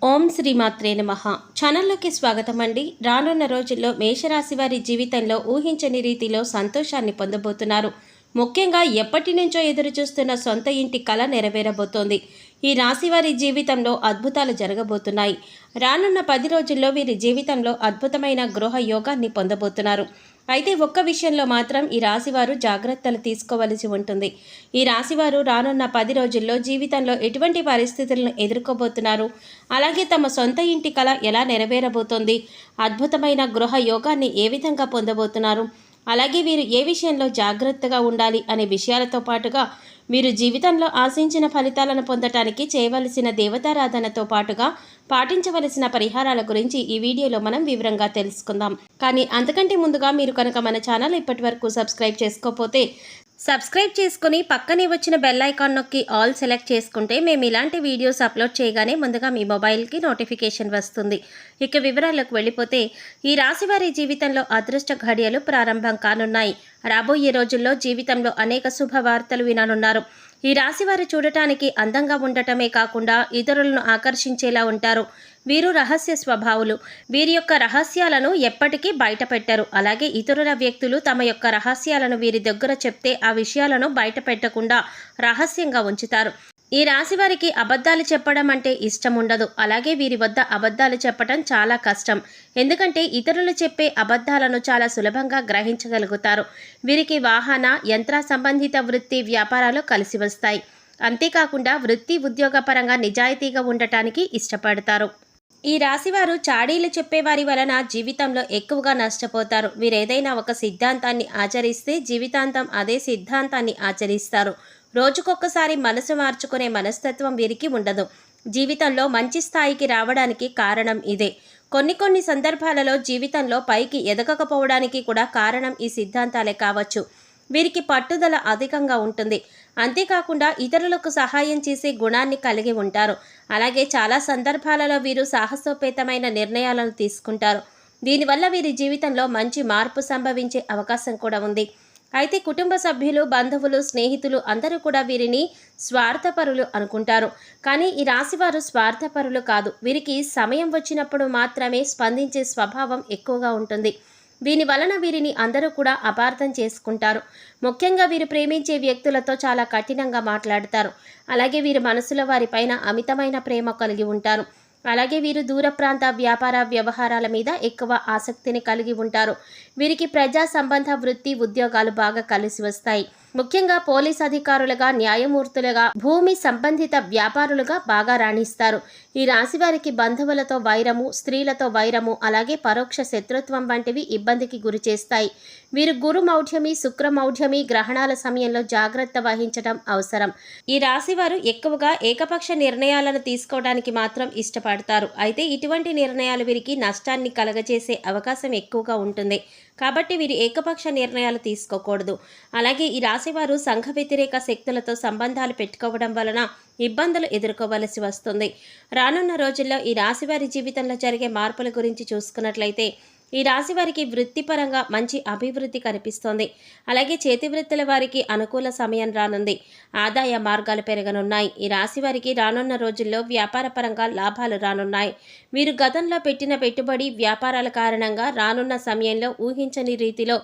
ఓం శ్రీమాత్రే నమః. ఛానల్లోకి స్వాగతం అండి. రానున్న రోజుల్లో మేషరాశి వారి జీవితంలో ఊహించని రీతిలో సంతోషాన్ని పొందబోతున్నారు. ముఖ్యంగా ఎప్పటి నుంచో ఎదురు చూస్తున్న సొంత ఇంటి కల నెరవేరబోతోంది. ఈ రాశి వారి జీవితంలో అద్భుతాలు జరగబోతున్నాయి. రానున్న 10 రోజుల్లో వీరి జీవితంలో అద్భుతమైన గృహ యోగాన్ని పొందబోతున్నారు. అయితే ఒక్క విషయంలో మాత్రం ఈ రాశివారు జాగ్రత్తలు తీసుకోవలసి ఉంటుంది. ఈ రాశివారు రానున్న 10 రోజుల్లో జీవితంలో ఎటువంటి పరిస్థితులను ఎదుర్కోబోతున్నారు, అలాగే తమ సొంత ఇంటి కల ఎలా నెరవేరబోతోంది, అద్భుతమైన గృహ యోగాన్ని ఏ విధంగా పొందబోతున్నారు, అలాగే వీరు ఏ విషయంలో జాగ్రత్తగా ఉండాలి అనే విషయాలతో పాటుగా మీరు జీవితంలో ఆశించిన ఫలితాలను పొందటానికి చేయవలసిన దేవతారాధనతో పాటుగా పాటించవలసిన పరిహారాల గురించి ఈ వీడియోలో మనం వివరంగా తెలుసుకుందాం. కానీ అంతకంటే ముందుగా మీరు కనుక మన ఛానల్ ఇప్పటివరకు సబ్స్క్రైబ్ చేసుకోకపోతే సబ్స్క్రైబ్ చేసుకుని పక్కనే వచ్చిన బెల్ ఐకాన్ నొక్కి ఆల్ సెలెక్ట్ చేసుకుంటే మేము ఇలాంటి వీడియోస్ అప్లోడ్ చేయగానే ముందుగా మీ మొబైల్కి నోటిఫికేషన్ వస్తుంది. ఇక వివరాలకు వెళ్ళిపోతే ఈ రాశి వారి జీవితంలో అదృష్ట ఘడియలు ప్రారంభం కానున్నాయి. రాబోయే రోజుల్లో జీవితంలో అనేక శుభవార్తలు విననున్నారు. ఈ రాశి వారు చూడటానికి అందంగా ఉండటమే కాకుండా ఇతరులను ఆకర్షించేలా ఉంటారు. వీరు రహస్య స్వభావులు. వీరి యొక్క రహస్యాలను ఎప్పటికీ బయట పెట్టరు. అలాగే ఇతరుల వ్యక్తులు తమ యొక్క రహస్యాలను వీరి దగ్గర చెప్తే ఆ విషయాలను బయట పెట్టకుండా రహస్యంగా ఉంచుతారు. ఈ రాశి వారికి అబద్ధాలు చెప్పడం అంటే ఇష్టం ఉండదు. అలాగే వీరి వద్ద అబద్ధాలు చెప్పడం చాలా కష్టం. ఎందుకంటే ఇతరులు చెప్పే అబద్ధాలను చాలా సులభంగా గ్రహించగలుగుతారు. వీరికి వాహన యంత్ర సంబంధిత వృత్తి వ్యాపారాలు కలిసి వస్తాయి. అంతేకాకుండా వృత్తి ఉద్యోగపరంగా నిజాయితీగా ఉండటానికి ఇష్టపడతారు. ఈ రాశివారు చాడీలు చెప్పేవారి వలన జీవితంలో ఎక్కువగా నష్టపోతారు. వీరేదైనా ఒక సిద్ధాంతాన్ని ఆచరిస్తే జీవితాంతం అదే సిద్ధాంతాన్ని ఆచరిస్తారు. రోజుకొక్కసారి మనసు మార్చుకునే మనస్తత్వం వీరికి ఉండదు. జీవితంలో మంచి స్థాయికి రావడానికి కారణం ఇదే. కొన్ని సందర్భాలలో జీవితంలో పైకి ఎదగకపోవడానికి కూడా కారణం ఈ సిద్ధాంతాలే కావచ్చు. వీరికి పట్టుదల అధికంగా ఉంటుంది. అంతేకాకుండా ఇతరులకు సహాయం చేసే గుణాన్ని కలిగి ఉంటారు. అలాగే చాలా సందర్భాలలో వీరు సాహసోపేతమైన నిర్ణయాలను తీసుకుంటారు. దీనివల్ల వీరి జీవితంలో మంచి మార్పు సంభవించే అవకాశం కూడా ఉంది. అయితే కుటుంబ సభ్యులు, బంధువులు, స్నేహితులు అందరూ కూడా వీరిని స్వార్థపరులు అనుకుంటారు. కానీ ఈ రాశివారు స్వార్థపరులు కాదు. వీరికి సమయం వచ్చినప్పుడు మాత్రమే స్పందించే స్వభావం ఎక్కువగా ఉంటుంది. దీని వలన వీరిని అందరూ కూడా అపార్థం చేసుకుంటారు. ముఖ్యంగా వీరు ప్రేమించే వ్యక్తులతో చాలా కఠినంగా మాట్లాడతారు. అలాగే వీరి మనసులో వారిపైన అమితమైన ప్రేమ కలిగి ఉంటారు. అలాగే వీరు దూర ప్రాంత వ్యాపార వ్యవహారాల మీద ఎక్కువ ఆసక్తిని కలిగి ఉంటారు. వీరికి ప్రజా సంబంధ వృత్తి ఉద్యోగాలు బాగా కలిసి వస్తాయి. ముఖ్యంగా పోలీస్ అధికారులుగా, న్యాయమూర్తులుగా, భూమి సంబంధిత వ్యాపారులుగా బాగా రాణిస్తారు. ఈ రాశి వారికి బంధువులతో వైరము, స్త్రీలతో వైరము, అలాగే పరోక్ష శత్రుత్వం వంటివి ఇబ్బందికి గురి చేస్తాయి. వీరు గురు మౌఢ్యమి, శుక్ర మౌఢ్యమి గ్రహణాల సమయంలో జాగ్రత్త వహించడం అవసరం. ఈ రాశి వారు ఎక్కువగా ఏకపక్ష నిర్ణయాలను తీసుకోవడానికి మాత్రం ఇష్టపడతారు. అయితే ఇటువంటి నిర్ణయాలు వీరికి నష్టాన్ని కలగజేసే అవకాశం ఎక్కువగా ఉంటుంది. కాబట్టి వీరు ఏకపక్ష నిర్ణయాలు తీసుకోకూడదు. అలాగే ఈ రాశివారు సంఘ వ్యతిరేక శక్తులతో సంబంధాలు పెట్టుకోవడం వలన ఇబ్బందులు ఎదుర్కోవలసి వస్తుంది. రానున్న రోజుల్లో ఈ రాశివారి జీవితంలో జరిగే మార్పుల గురించి చూసుకున్నట్లయితే ఈ రాశి వారికి వృత్తిపరంగా మంచి అభివృద్ధి కనిపిస్తోంది. అలాగే చేతి వృత్తుల వారికి అనుకూల సమయం రానుంది. ఆదాయ మార్గాలు పెరగనున్నాయి. ఈ రాశి వారికి రానున్న రోజుల్లో వ్యాపారపరంగా లాభాలు రానున్నాయి. వీరు గతంలో పెట్టిన పెట్టుబడి, వ్యాపారాల కారణంగా రానున్న సమయంలో ఊహించని రీతిలో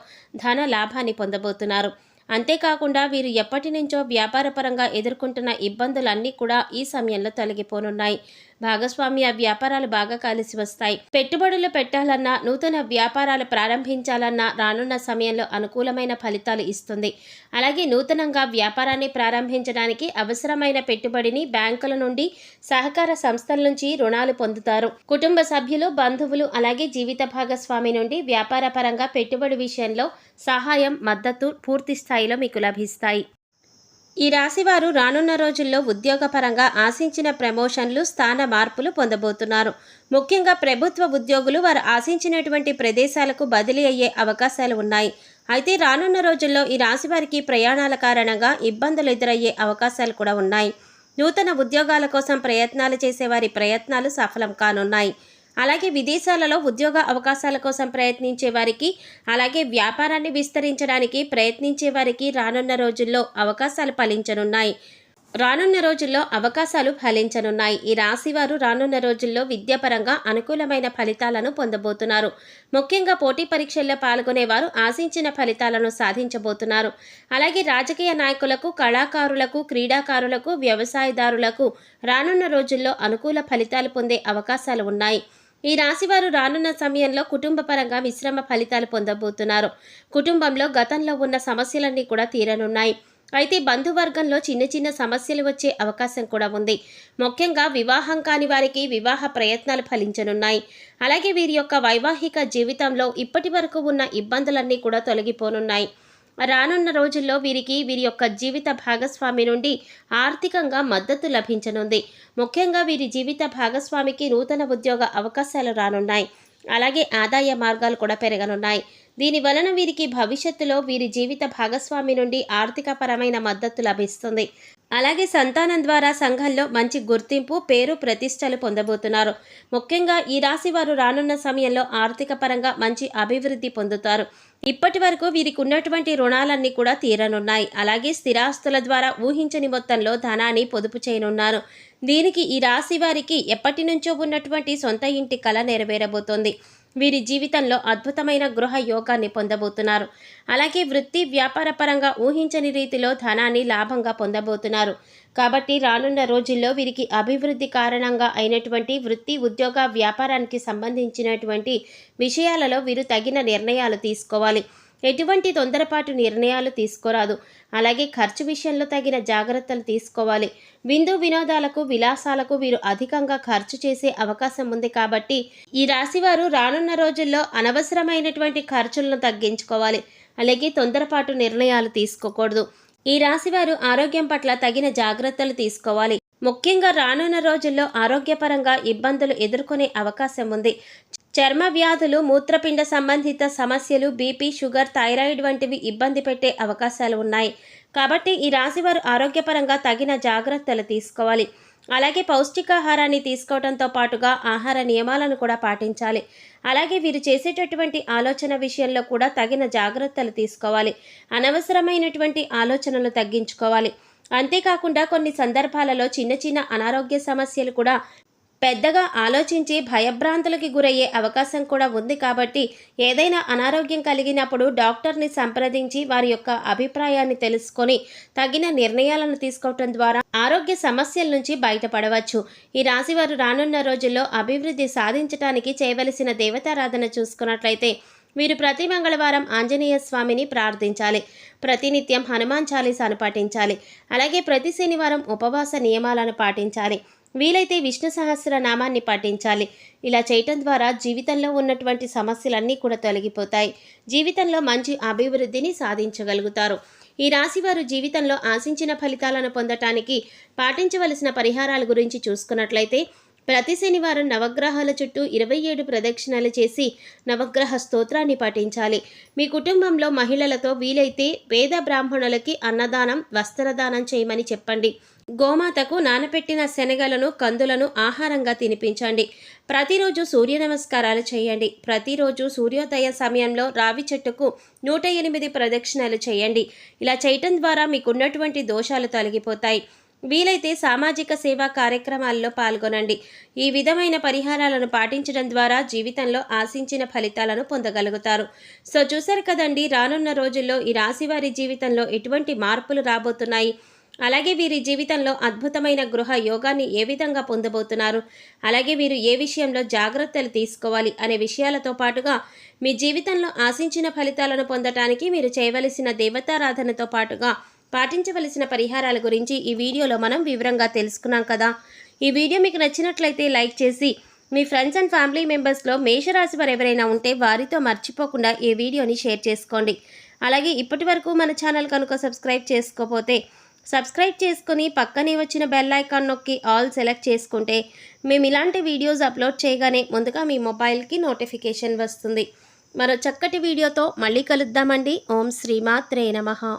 ధన లాభాన్ని పొందబోతున్నారు. అంతేకాకుండా వీరు ఎప్పటి నుంచో వ్యాపారపరంగా ఎదుర్కొంటున్న ఇబ్బందులన్నీ కూడా ఈ సమయంలో తొలగిపోనున్నాయి. భాగస్వామ్య వ్యాపారాలు బాగా కలిసి వస్తాయి. పెట్టుబడులు పెట్టాలన్నా, నూతన వ్యాపారాలు ప్రారంభించాలన్నా రానున్న సమయంలో అనుకూలమైన ఫలితాలు ఇస్తుంది. అలాగే నూతనంగా వ్యాపారాన్ని ప్రారంభించడానికి అవసరమైన పెట్టుబడిని బ్యాంకుల నుండి, సహకార సంస్థల నుంచి రుణాలు పొందుతారు. కుటుంబ సభ్యులు, బంధువులు, అలాగే జీవిత భాగస్వామి నుండి వ్యాపార పరంగా పెట్టుబడి విషయంలో సహాయం, మద్దతు పూర్తి స్థాయిలో మీకు లభిస్తాయి. ఈ రాశివారు రానున్న రోజుల్లో ఉద్యోగపరంగా ఆశించిన ప్రమోషన్లు, స్థాన మార్పులు పొందబోతున్నారు. ముఖ్యంగా ప్రభుత్వ ఉద్యోగులు వారు ఆశించినటువంటి ప్రదేశాలకు బదిలీ అయ్యే అవకాశాలు ఉన్నాయి. అయితే రానున్న రోజుల్లో ఈ రాశివారికి ప్రయాణాల కారణంగా ఇబ్బందులు ఎదురయ్యే అవకాశాలు కూడా ఉన్నాయి. నూతన ఉద్యోగాల కోసం ప్రయత్నాలు చేసేవారి ప్రయత్నాలు సఫలం కానున్నాయి. అలాగే విదేశాలలో ఉద్యోగ అవకాశాల కోసం ప్రయత్నించే వారికి, అలాగే వ్యాపారాన్ని విస్తరించడానికి ప్రయత్నించే వారికి రానున్న రోజుల్లో అవకాశాలు ఫలించనున్నాయి. రానున్న రోజుల్లో అవకాశాలు ఫలించనున్నాయి. ఈ రాశివారు రానున్న రోజుల్లో విద్యాపరంగా అనుకూలమైన ఫలితాలను పొందబోతున్నారు. ముఖ్యంగా పోటీ పరీక్షల్లో పాల్గొనేవారు ఆశించిన ఫలితాలను సాధించబోతున్నారు. అలాగే రాజకీయ నాయకులకు, కళాకారులకు, క్రీడాకారులకు, వ్యవసాయదారులకు రానున్న రోజుల్లో అనుకూల ఫలితాలు పొందే అవకాశాలు ఉన్నాయి. ఈ రాశివారు రానున్న సమయంలో కుటుంబపరంగా మిశ్రమ ఫలితాలు పొందబోతున్నారు. కుటుంబంలో గతంలో ఉన్న సమస్యలన్నీ కూడా తీరనున్నాయి. అయితే బంధువర్గంలో చిన్న చిన్న సమస్యలు వచ్చే అవకాశం కూడా ఉంది. ముఖ్యంగా వివాహం కాని వారికి వివాహ ప్రయత్నాలు ఫలించనున్నాయి. అలాగే వీరి యొక్క వైవాహిక జీవితంలో ఇప్పటి వరకు ఉన్న ఇబ్బందులన్నీ కూడా తొలగిపోనున్నాయి. రానున్న రోజుల్లో వీరికి వీరి యొక్క జీవిత భాగస్వామి నుండి ఆర్థికంగా మద్దతు లభించనుంది. ముఖ్యంగా వీరి జీవిత భాగస్వామికి నూతన ఉద్యోగ అవకాశాలు రానున్నాయి. అలాగే ఆదాయ మార్గాలు కూడా పెరగనున్నాయి. దీని వలన వీరికి భవిష్యత్తులో వీరి జీవిత భాగస్వామి నుండి ఆర్థికపరమైన మద్దతు లభిస్తుంది. అలాగే సంతానం ద్వారా సంఘంలో మంచి గుర్తింపు, పేరు, ప్రతిష్టలు పొందబోతున్నారు. ముఖ్యంగా ఈ రాశి వారు రానున్న సమయంలో ఆర్థిక పరంగా మంచి అభివృద్ధి పొందుతారు. ఇప్పటి వరకు వీరికి ఉన్నటువంటి రుణాలన్నీ కూడా తీరనున్నాయి. అలాగే స్థిరాస్తుల ద్వారా ఊహించని మొత్తంలో ధనాన్ని పొదుపు చేయనున్నారు. దీనికి ఈ రాశి వారికి ఎప్పటి నుంచో ఉన్నటువంటి సొంత ఇంటి కల నెరవేరబోతోంది. వీరి జీవితంలో అద్భుతమైన గృహ యోగాన్ని పొందబోతున్నారు. అలాగే వృత్తి, వ్యాపార పరంగా ఊహించని రీతిలో ధనాన్ని లాభంగా పొందబోతున్నారు. కాబట్టి రానున్న రోజుల్లో వీరికి అభివృద్ధి కారణంగా అయినటువంటి వృత్తి, ఉద్యోగ, వ్యాపారానికి సంబంధించినటువంటి విషయాలలో వీరు తగిన నిర్ణయాలు తీసుకోవాలి. ఎటువంటి తొందరపాటు నిర్ణయాలు తీసుకోరాదు. అలాగే ఖర్చు విషయంలో తగిన జాగ్రత్తలు తీసుకోవాలి. విందు వినోదాలకు, విలాసాలకు వీరు అధికంగా ఖర్చు చేసే అవకాశం ఉంది. కాబట్టి ఈ రాశివారు రానున్న రోజుల్లో అనవసరమైనటువంటి ఖర్చులను తగ్గించుకోవాలి. అలాగే తొందరపాటు నిర్ణయాలు తీసుకోకూడదు. ఈ రాశివారు ఆరోగ్యం పట్ల తగిన జాగ్రత్తలు తీసుకోవాలి. ముఖ్యంగా రానున్న రోజుల్లో ఆరోగ్యపరంగా ఇబ్బందులు ఎదుర్కొనే అవకాశం ఉంది. చర్మ వ్యాధులు, మూత్రపిండ సంబంధిత సమస్యలు, బీపీ, షుగర్, థైరాయిడ్ వంటివి ఇబ్బంది పెట్టే అవకాశాలు ఉన్నాయి. కాబట్టి ఈ రాశివారు ఆరోగ్యపరంగా తగిన జాగ్రత్తలు తీసుకోవాలి. అలాగే పౌష్టికాహారాన్ని తీసుకోవడంతో పాటుగా ఆహార నియమాలను కూడా పాటించాలి. అలాగే వీరు చేసేటటువంటి ఆలోచన విషయంలో కూడా తగిన జాగ్రత్తలు తీసుకోవాలి. అనవసరమైనటువంటి ఆలోచనలు తగ్గించుకోవాలి. అంతేకాకుండా కొన్ని సందర్భాలలో చిన్న చిన్న అనారోగ్య సమస్యలు కూడా పెద్దగా ఆలోచించి భయభ్రాంతులకి గురయ్యే అవకాశం కూడా ఉంది. కాబట్టి ఏదైనా అనారోగ్యం కలిగినప్పుడు డాక్టర్ని సంప్రదించి వారి యొక్క అభిప్రాయాన్ని తెలుసుకొని తగిన నిర్ణయాలను తీసుకోవటం ద్వారా ఆరోగ్య సమస్యల నుంచి బయటపడవచ్చు. ఈ రాశివారు రానున్న రోజుల్లో అభివృద్ధి సాధించడానికి చేయవలసిన దేవతారాధన చూసుకున్నట్లయితే వీరు ప్రతి మంగళవారం ఆంజనేయ స్వామిని ప్రార్థించాలి. ప్రతినిత్యం హనుమాన్ చాలీసాను పాటించాలి. అలాగే ప్రతి శనివారం ఉపవాస నియమాలను పాటించాలి. వీలైతే విష్ణు సహస్రనామాన్ని పాటించాలి. ఇలా చేయటం ద్వారా జీవితంలో ఉన్నటువంటి సమస్యలన్నీ కూడా తొలగిపోతాయి. జీవితంలో మంచి అభివృద్ధిని సాధించగలుగుతారు. ఈ రాశివారు జీవితంలో ఆశించిన ఫలితాలను పొందటానికి పాటించవలసిన పరిహారాల గురించి చూసుకున్నట్లయితే ప్రతి శనివారం నవగ్రహాల చుట్టూ 27 ప్రదక్షిణలు చేసి నవగ్రహ స్తోత్రాన్ని పఠించాలి. మీ కుటుంబంలో మహిళలతో వీలైతే వేద బ్రాహ్మణులకి అన్నదానం, వస్త్రదానం చేయమని చెప్పండి. గోమాతకు నానపెట్టిన శనగలను, కందులను ఆహారంగా తినిపించండి. ప్రతిరోజు సూర్య నమస్కారాలు చేయండి. ప్రతిరోజు సూర్యోదయ సమయంలో రావి చెట్టుకు 108 ప్రదక్షిణలు చేయండి. ఇలా చేయటం ద్వారా మీకున్నటువంటి దోషాలు తొలగిపోతాయి. వీలైతే సామాజిక సేవా కార్యక్రమాల్లో పాల్గొనండి. ఈ విధమైన పరిహారాలను పాటించడం ద్వారా జీవితంలో ఆశించిన ఫలితాలను పొందగలుగుతారు. సో చూశారు కదండి, రానున్న రోజుల్లో ఈ రాశివారి జీవితంలో ఎటువంటి మార్పులు రాబోతున్నాయి, అలాగే వీరి జీవితంలో అద్భుతమైన గృహ యోగాన్ని ఏ విధంగా పొందబోతున్నారు, అలాగే వీరు ఏ విషయంలో జాగ్రత్తలు తీసుకోవాలి అనే విషయాలతో పాటుగా మీ జీవితంలో ఆశించిన ఫలితాలను పొందటానికి మీరు చేయవలసిన దేవతారాధనతో పాటుగా పాటించవలసిన పరిహారాల గురించి ఈ వీడియోలో మనం వివరంగా తెలుసుకున్నాం కదా. ఈ వీడియో మీకు నచ్చినట్లయితే లైక్ చేసి మీ ఫ్రెండ్స్ అండ్ ఫ్యామిలీ మెంబర్స్లో మేషరాశి వారు ఎవరైనా ఉంటే వారితో మర్చిపోకుండా ఈ వీడియోని షేర్ చేసుకోండి. అలాగే ఇప్పటి వరకు మన ఛానల్ కనుక సబ్స్క్రైబ్ చేసుకోకపోతే సబ్స్క్రైబ్ చేసుకొని పక్కనే వచ్చిన బెల్ ఐకాన్ నొక్కి ఆల్ సెలెక్ట్ చేసుకుంటే మేము ఇలాంటి వీడియోస్ అప్లోడ్ చేయగానే ముందుగా మీ మొబైల్కి నోటిఫికేషన్ వస్తుంది. మరో చక్కటి వీడియోతో మళ్ళీ కలుద్దామండి. ఓం శ్రీమాత్రే నమః.